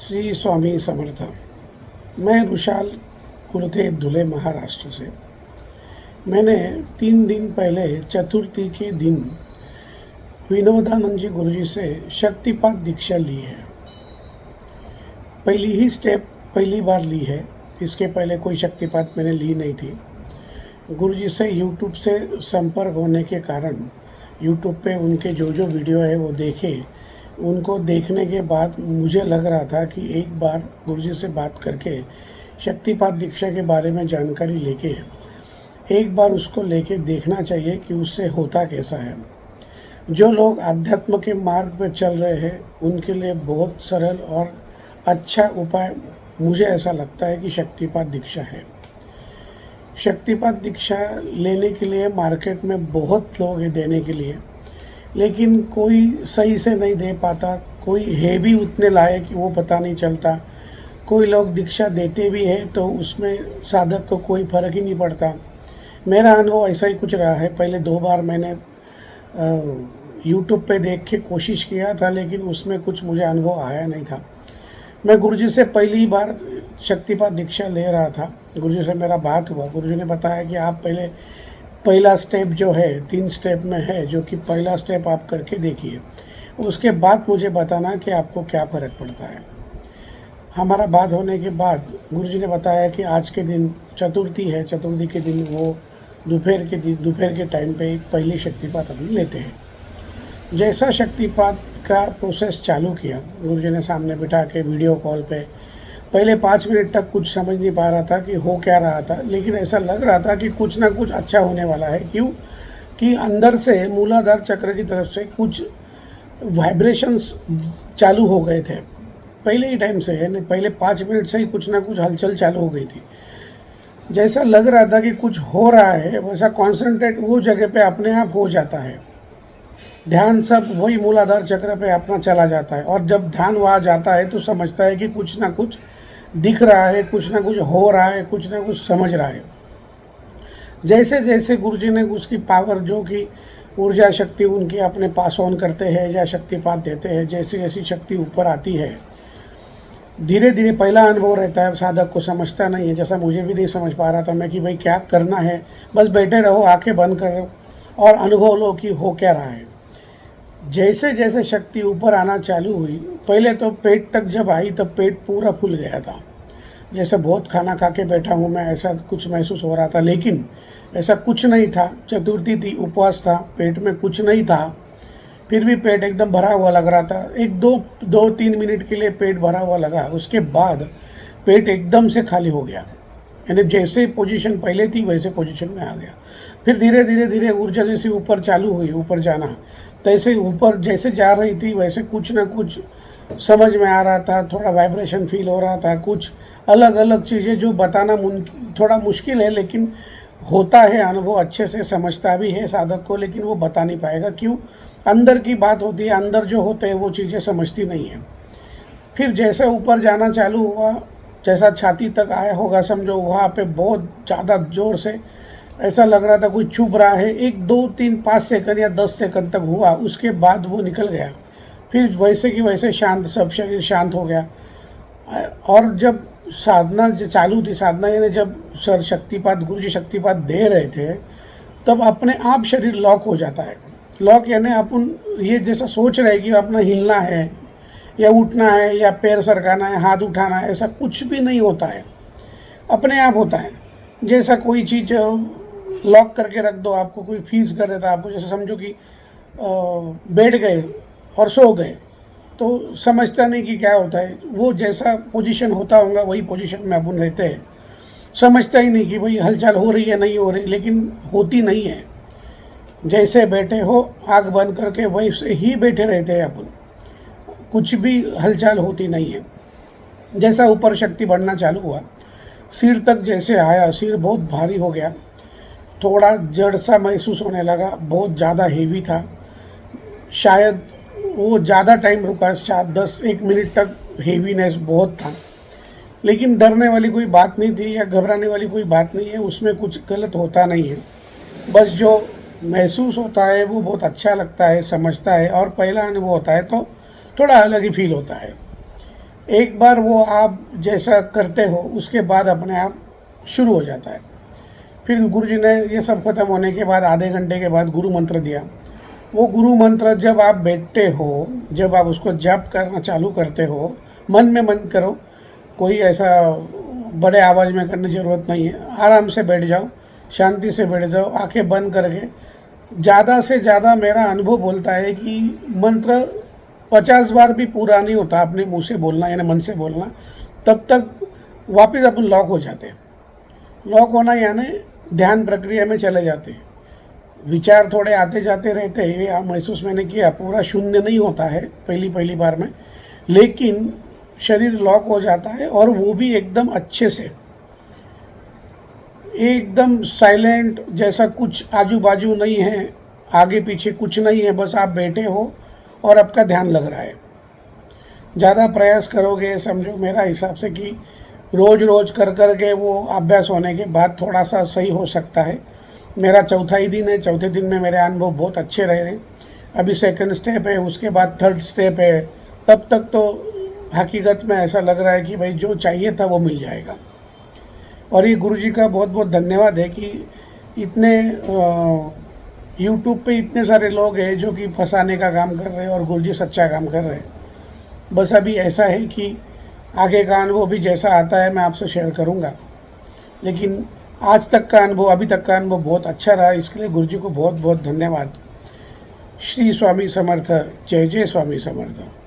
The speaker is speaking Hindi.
श्री स्वामी समर्थ। मैं रुशाल कुलथे धुले महाराष्ट्र से। मैंने 3 दिन पहले चतुर्थी के दिन विनोदानंद जी गुरुजी से शक्तिपात दीक्षा ली है। पहली बार ली है। इसके पहले कोई शक्तिपात मैंने ली नहीं थी। गुरुजी से यूट्यूब से संपर्क होने के कारण यूट्यूब पे उनके जो वीडियो है वो देखे। उनको देखने के बाद मुझे लग रहा था कि एक बार गुरुजी से बात करके शक्तिपात दीक्षा के बारे में जानकारी लेके एक बार उसको लेके देखना चाहिए कि उससे होता कैसा है। जो लोग आध्यात्म के मार्ग पर चल रहे हैं उनके लिए बहुत सरल और अच्छा उपाय मुझे ऐसा लगता है कि शक्तिपात दीक्षा है। शक्तिपात दीक्षा लेने के लिए मार्केट में बहुत लोग हैं देने के लिए, लेकिन कोई सही से नहीं दे पाता। कोई है भी उतने लायक कि वो पता नहीं चलता। कोई लोग दीक्षा देते भी है तो उसमें साधक को कोई फ़र्क ही नहीं पड़ता। मेरा अनुभव ऐसा ही कुछ रहा है। पहले 2 बार मैंने यूट्यूब पे देख के कोशिश किया था, लेकिन उसमें कुछ मुझे अनुभव आया नहीं था। मैं गुरुजी से पहली बार शक्तिपात दीक्षा ले रहा था। गुरुजी से मेरा बात हुआ। गुरुजी ने बताया कि आप पहला स्टेप जो है 3 स्टेप में है, जो कि पहला स्टेप आप करके देखिए, उसके बाद मुझे बताना कि आपको क्या फ़र्क पड़ता है। हमारा बात होने के बाद गुरुजी ने बताया कि आज के दिन चतुर्थी है। चतुर्थी के दिन वो दोपहर के टाइम पे एक पहली शक्तिपात हम लेते हैं। जैसा शक्तिपात का प्रोसेस चालू किया, गुरुजी ने सामने बिठा के वीडियो कॉल पे पहले 5 मिनट तक कुछ समझ नहीं पा रहा था कि हो क्या रहा था, लेकिन ऐसा लग रहा था कि कुछ ना कुछ अच्छा होने वाला है। क्यों कि अंदर से मूलाधार चक्र की तरफ से कुछ वाइब्रेशंस चालू हो गए थे पहले ही टाइम से, यानी पहले 5 मिनट से ही कुछ ना कुछ हलचल चालू हो गई थी। जैसा लग रहा था कि कुछ हो रहा है, वैसा कॉन्सेंट्रेट वो जगह पे अपने आप हो जाता है। ध्यान सब वही मूलाधार चक्र पे अपना चला जाता है, और जब ध्यान वहाँ जाता है तो समझता है कि कुछ ना कुछ दिख रहा है, कुछ ना कुछ हो रहा है, कुछ ना कुछ समझ रहा है। जैसे जैसे गुरुजी ने उसकी पावर, जो कि ऊर्जा शक्ति उनकी अपने पास ऑन करते हैं या शक्तिपात देते हैं, जैसी जैसी शक्ति ऊपर आती है, धीरे धीरे पहला अनुभव रहता है, साधक को समझता नहीं है। जैसा मुझे भी नहीं समझ पा रहा था मैं कि भाई क्या करना है। बस बैठे रहो, आंखें बंद करो और अनुभव लो कि हो क्या रहा है। जैसे जैसे शक्ति ऊपर आना चालू हुई, पहले तो पेट तक जब आई तब पेट पूरा फूल गया था। जैसे बहुत खाना खा के बैठा हूँ मैं, ऐसा कुछ महसूस हो रहा था, लेकिन ऐसा कुछ नहीं था। चतुर्थी थी, उपवास था, पेट में कुछ नहीं था, फिर भी पेट एकदम भरा हुआ लग रहा था। 2-3 मिनट के लिए पेट भरा हुआ लगा, उसके बाद पेट एकदम से खाली हो गया। यानी जैसे पोजीशन पहले थी वैसे पोजीशन में आ गया। फिर धीरे धीरे ऊर्जा जैसे ऊपर चालू हुई, ऊपर जाना, तैसे ऊपर जैसे जा रही थी वैसे कुछ ना कुछ समझ में आ रहा था। थोड़ा वाइब्रेशन फील हो रहा था, कुछ अलग अलग चीज़ें जो बताना थोड़ा मुश्किल है, लेकिन होता है अनुभव। अच्छे से समझता भी है साधक को, लेकिन वो बता नहीं पाएगा। क्यों? अंदर की बात होती है, अंदर जो होते हैं वो चीज़ें समझती नहीं है। फिर जैसे ऊपर जाना चालू हुआ, जैसा छाती तक आया होगा समझो, वहाँ पे बहुत ज़्यादा ज़ोर से ऐसा लग रहा था कोई चुभ रहा है। 1-2-3-5 सेकंड या 10 सेकंड तक हुआ, उसके बाद वो निकल गया। फिर वैसे की वैसे शांत, सब शरीर शांत हो गया। और जब साधना चालू थी, साधना यानी जब सर शक्तिपात, गुरुजी शक्तिपात दे रहे थे, तब अपने आप शरीर लॉक हो जाता है। लॉक यानी अपन ये जैसा सोच रहे कि अपना हिलना है या उठना है या पैर सरकाना है, हाथ उठाना है, ऐसा कुछ भी नहीं होता है, अपने आप होता है। जैसा कोई चीज़ लॉक करके रख दो, आपको कोई फीस कर देता है आपको। जैसे समझो कि बैठ गए और सो गए, तो समझता नहीं कि क्या होता है। वो जैसा पोजीशन होता होगा वही पोजीशन में अपन रहते हैं, समझता ही नहीं कि भाई हलचल हो रही है नहीं हो रही, लेकिन होती नहीं है। जैसे बैठे हो आँख बंद करके वैसे ही बैठे रहते हैं अपन, कुछ भी हलचल होती नहीं है। जैसा ऊपर शक्ति बढ़ना चालू हुआ, सिर तक जैसे आया, सिर बहुत भारी हो गया, थोड़ा जड़ सा महसूस होने लगा, बहुत ज़्यादा हेवी था। शायद वो ज़्यादा टाइम रुका, शायद 10-1 मिनट तक हेवीनेस बहुत था, लेकिन डरने वाली कोई बात नहीं थी या घबराने वाली कोई बात नहीं है। उसमें कुछ गलत होता नहीं है, बस जो महसूस होता है वो बहुत अच्छा लगता है, समझता है, और पहला अनुभव होता है तो थोड़ा अलग ही फील होता है। एक बार वो आप जैसा करते हो उसके बाद अपने आप शुरू हो जाता है। फिर गुरु जी ने ये सब खत्म होने के बाद आधे घंटे के बाद गुरु मंत्र दिया। वो गुरु मंत्र जब आप बैठते हो, जब आप उसको जप करना चालू करते हो, मन में मन करो, कोई ऐसा बड़े आवाज़ में करने की ज़रूरत नहीं है। आराम से बैठ जाओ, शांति से बैठ जाओ, आंखें बंद करके। ज़्यादा से ज़्यादा मेरा अनुभव बोलता है कि मंत्र 50 बार भी पूरा नहीं होता अपने मुंह से बोलना, यानी मन से बोलना, तब तक वापस अपन लॉक हो जाते। लॉक होना यानी ध्यान प्रक्रिया में चले जाते। विचार थोड़े आते जाते रहते हैं, ये महसूस मैंने किया। पूरा शून्य नहीं होता है पहली बार में, लेकिन शरीर लॉक हो जाता है, और वो भी एकदम अच्छे से, एकदम साइलेंट, जैसा कुछ आजू बाजू नहीं है, आगे पीछे कुछ नहीं है, बस आप बैठे हो और आपका ध्यान लग रहा है। ज़्यादा प्रयास करोगे, समझो मेरा हिसाब से कि रोज़ रोज़ कर कर के वो अभ्यास होने के बाद थोड़ा सा सही हो सकता है। मेरा चौथा ही दिन है, चौथे दिन में मेरे अनुभव बहुत अच्छे रहे हैं। अभी सेकंड स्टेप है, उसके बाद थर्ड स्टेप है। तब तक तो हकीकत में ऐसा लग रहा है कि भाई जो चाहिए था वो मिल जाएगा। और ये गुरु जी का बहुत बहुत धन्यवाद है कि इतने यूट्यूब पे इतने सारे लोग हैं जो कि फंसाने का काम कर रहे हैं, और गुरु जी सच्चा काम कर रहे हैं। बस अभी ऐसा है कि आगे का अनुभव भी जैसा आता है मैं आपसे शेयर करूँगा, लेकिन आज तक का अनुभव, अभी तक का अनुभव बहुत अच्छा रहा। इसके लिए गुरु जी को बहुत बहुत धन्यवाद। श्री स्वामी समर्थ। जय जय स्वामी समर्थ।